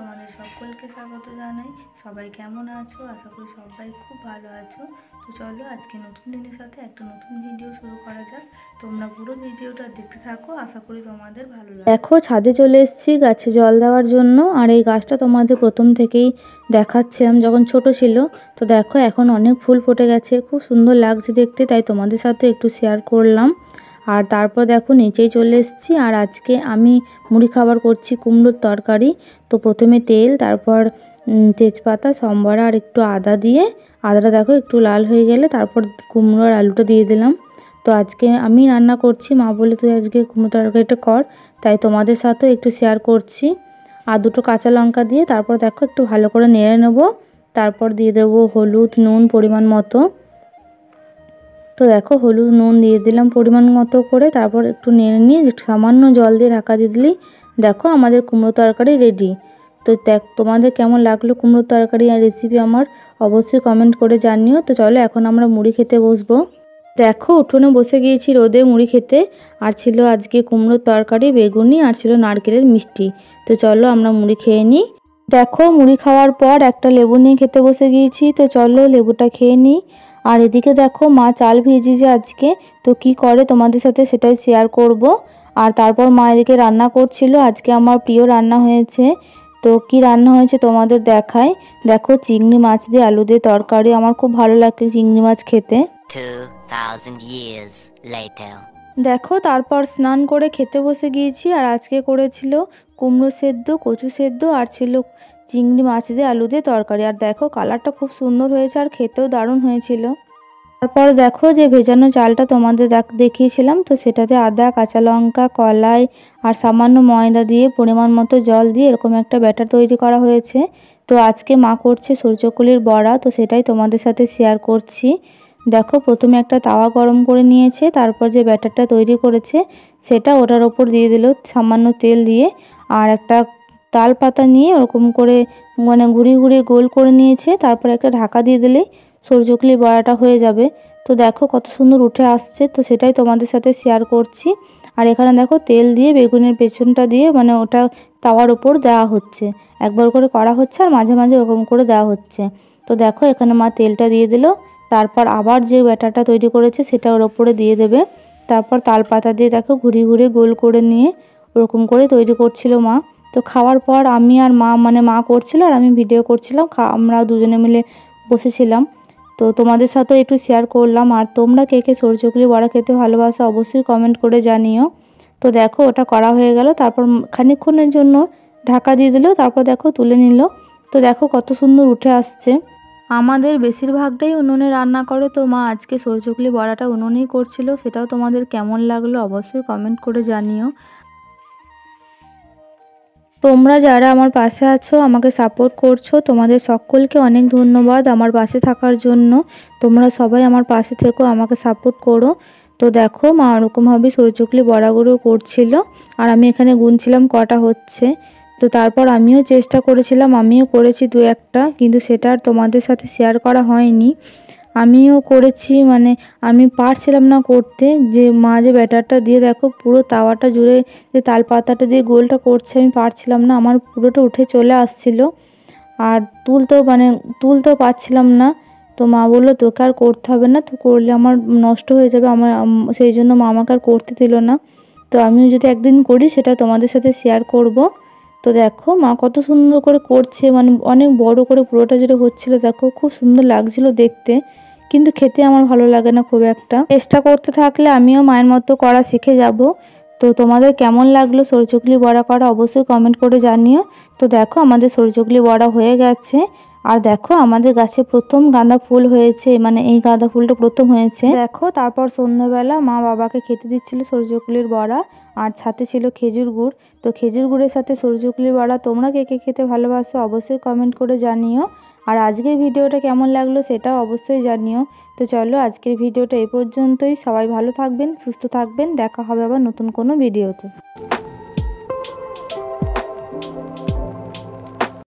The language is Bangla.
তোমাদের সকলকে স্বাগত জানাই। সবাই কেমন আছো? আশা করি সবাই খুব ভালো আছো। তো চলো আজকে নতুন দিনের সাথে একটা নতুন ভিডিও শুরু করা যাক। তোমরা পুরো ভিডিওটা দেখতে থাকো, আশা করি তোমাদের ভালো লাগবে। দেখো ছাদে চলে এসেছি গাছে জল দেওয়ার জন্য। আর এই গাছটা তোমাদের প্রথম থেকেই দেখাচ্ছিলাম যখন ছোট ছিল। তো দেখো এখন অনেক ফুল ফুটে গেছে, খুব সুন্দর লাগছে দেখতে, তাই তোমাদের সাথে একটু শেয়ার করলাম। আর তারপর দেখো নিচেই চলে এসেছি। আর আজকে আমি মুড়ি খাবার করছি কুমড়োর তরকারি। তো প্রথমে তেল, তারপর তেজপাতা, সম্বরা আর একটু আদা দিয়ে, আদাটা দেখো একটু লাল হয়ে গেলে তারপর কুমড়ো আর আলুটা দিয়ে দিলাম। তো আজকে আমি রান্না করছি, মা বলে তুই আজকে কুমড়ো তরকারিটা কর, তাই তোমাদের সাথেও একটু শেয়ার করছি। আর দুটো কাঁচা লঙ্কা দিয়ে তারপর দেখো একটু ভালো করে নেড়ে নেব। তারপর দিয়ে দেবো হলুদ, নুন পরিমাণ মতো। তো দেখো হলুদ নুন দিয়ে দিলাম পরিমাণ মতো করে, তারপর একটু নেড়ে নিয়ে সামান্য জল দিয়ে ঢাকা দিয়ে দিলেই দেখো আমাদের কুমড়ো তরকারি রেডি। তো তোমাদের কেমন লাগলো কুমড়ো তরকারি আর রেসিপি আমার অবশ্যই কমেন্ট করে জানিও। তো চলো এখন আমরা মুড়ি খেতে বসবো। দেখো উঠোনে বসে গিয়েছি রোদে মুড়ি খেতে। আর ছিল আজকে কুমড়োর তরকারি, বেগুনি আর ছিল নারকেলের মিষ্টি। তো চলো আমরা মুড়ি খেয়ে নিই। দেখো মুড়ি খাওয়ার পর একটা লেবু নিয়ে খেতে বসে গিয়েছি। তো চলো লেবুটা খেয়ে নিই। আর এদিকে দেখো মা চাল ভিজিয়েছে আজকে, তো কি করে তোমাদের সাথে সেটাই শেয়ার করব। আর তারপর মা এদিকে রান্না করছিল, আজকে আমার প্রিয় রান্না হয়েছে। তো কি রান্না হয়েছে তোমাদের দেখাই। দেখো চিংড়ি মাছ দিয়ে আলু দিয়ে তরকারি, আমার খুব ভালো লাগে চিংড়ি মাছ খেতে। 2000 years later. দেখো তারপর স্নান করে খেতে বসে গিয়েছি। আর আজকে করেছিল কুমড়ো সেদ্ধ, কচু সেদ্ধ আর ছিল চিংড়ি মাছ দিয়ে আলু দিয়ে তরকারি। আর দেখো কালারটা খুব সুন্দর হয়েছে আর খেতেও দারুণ হয়েছিল। তারপর দেখো যে ভেজানো চালটা তোমাদের দেখিয়েছিলাম, তো সেটাতে আদা, কাঁচা লঙ্কা, কলাই আর সামান্য ময়দা দিয়ে পরিমাণ মতো জল দিয়ে এরকম একটা ব্যাটার তৈরি করা হয়েছে। তো আজকে মা করছে সূর্যকোলির বড়া, তো সেটাই তোমাদের সাথে শেয়ার করছি। দেখো প্রথমে একটা তাওয়া গরম করে নিয়েছে, তারপর যে ব্যাটারটা তৈরি করেছে সেটা ওটার ওপর দিয়ে দিল সামান্য তেল দিয়ে। আর একটা তাল পাতা নিয়ে ওরকম করে মানে ঘুরিয়ে ঘুরিয়ে গোল করে নিয়েছে, তারপর একটা ঢাকা দিয়ে দিলেই সূর্যকোলি বড়াটা হয়ে যাবে। তো দেখো কত সুন্দর উঠে আসছে, তো সেটাই তোমাদের সাথে শেয়ার করছি। আর এখানে দেখো তেল দিয়ে বেগুনের পেছনটা দিয়ে মানে ওটা তাওয়ার ওপর দেওয়া হচ্ছে, একবার করে করা হচ্ছে আর মাঝে মাঝে ওরকম করে দেওয়া হচ্ছে। তো দেখো এখানে মা তেলটা দিয়ে দিল, তারপর আবার যে ব্যাটারটা তৈরি করেছে সেটা ওর ওপরে দিয়ে দেবে। তারপর তাল পাতা দিয়ে দেখো ঘুরিয়ে ঘুরিয়ে গোল করে নিয়ে ওরকম করে তৈরি করছিল মা। তো খাওয়ার পর আমি আর মা মানে মা করছিল আর আমি ভিডিও করছিলাম, আমরা দুজনে মিলে বসেছিলাম। তো তোমাদের সাথেও একটু শেয়ার করলাম। আর তোমরা কে কে সরষে বড়া খেতে ভালোবাসো অবশ্যই কমেন্ট করে জানিও। তো দেখো ওটা করা হয়ে গেল, তারপর খানিকক্ষণের জন্য ঢাকা দিয়ে দিল, তারপর দেখো তুলে নিল। তো দেখো কত সুন্দর উঠে আসছে। আমাদের বেশিরভাগটাই উনুনে রান্না করে, তো মা আজকে সরষে বড়াটা উনুনেই করছিল। সেটাও তোমাদের কেমন লাগলো অবশ্যই কমেন্ট করে জানিও। তোমরা যারা আমার পাশে আছো, আমাকে সাপোর্ট করছো, তোমাদের সকলকে অনেক ধন্যবাদ আমার পাশে থাকার জন্য। তোমরা সবাই আমার পাশে থেকো, আমাকে সাপোর্ট করো। তো দেখো মা ওরকমভাবে সরষে বড়াগুলো করছিল আর আমি এখানে গুনছিলাম কটা হচ্ছে। তো তারপর আমিও চেষ্টা করেছিলাম, আমিও করেছি দু একটা, কিন্তু সেটা আর তোমাদের সাথে শেয়ার করা হয়নি। আমিও করেছি মানে আমি পারছিলাম না করতে, যে মা যে ব্যাটারটা দিয়ে দেখো পুরো তাওয়াটা জুড়ে যে তাল পাতাটা দিয়ে গোলটা করছে, আমি পারছিলাম না, আমার পুরোটা উঠে চলে আসছিল। আর তুলতেও পারছিলাম না। তো মা বললো তোকে আর করতে হবে না, তো করলে আমার নষ্ট হয়ে যাবে, আমার সেই জন্য মা আমাকে আর করতে দিল না। তো আমিও যদি একদিন করি সেটা তোমাদের সাথে শেয়ার করব। তো দেখো মা কত সুন্দর করে করছে, মানে অনেক বড় করে পুরোটা যেটা হচ্ছিলো দেখো খুব সুন্দর লাগছিল দেখতে, কিন্তু খেতে আমার ভালো লাগে না খুব একটা। চেষ্টা করতে থাকলে আমিও মায়ের মতো করা শিখে যাব। তো তোমাদের কেমন লাগলো সরষে বড়া করা অবশ্যই কমেন্ট করে জানিও। তো দেখো আমাদের সরষে বড়া হয়ে গেছে। আর দেখো আমাদের গাছে প্রথম গাঁদা ফুল হয়েছে, মানে এই গাঁদা ফুলটা প্রথম হয়েছে। দেখো তারপর সন্ধ্যাবেলা মা বাবাকে খেতে দিচ্ছিল সরষে বড়া, আর সাথে ছিল খেজুর গুড়। তো খেজুর গুড়ের সাথে সরষে বড়া তোমরা কে কে খেতে ভালোবাসো অবশ্যই কমেন্ট করে জানিও। আর আজকের ভিডিওটা কেমন লাগলো সেটাও অবশ্যই জানিও। তো চলো আজকের ভিডিওটা এই পর্যন্তই। সবাই ভালো থাকবেন, সুস্থ থাকবেন, দেখা হবে আবার নতুন কোনো ভিডিওতে।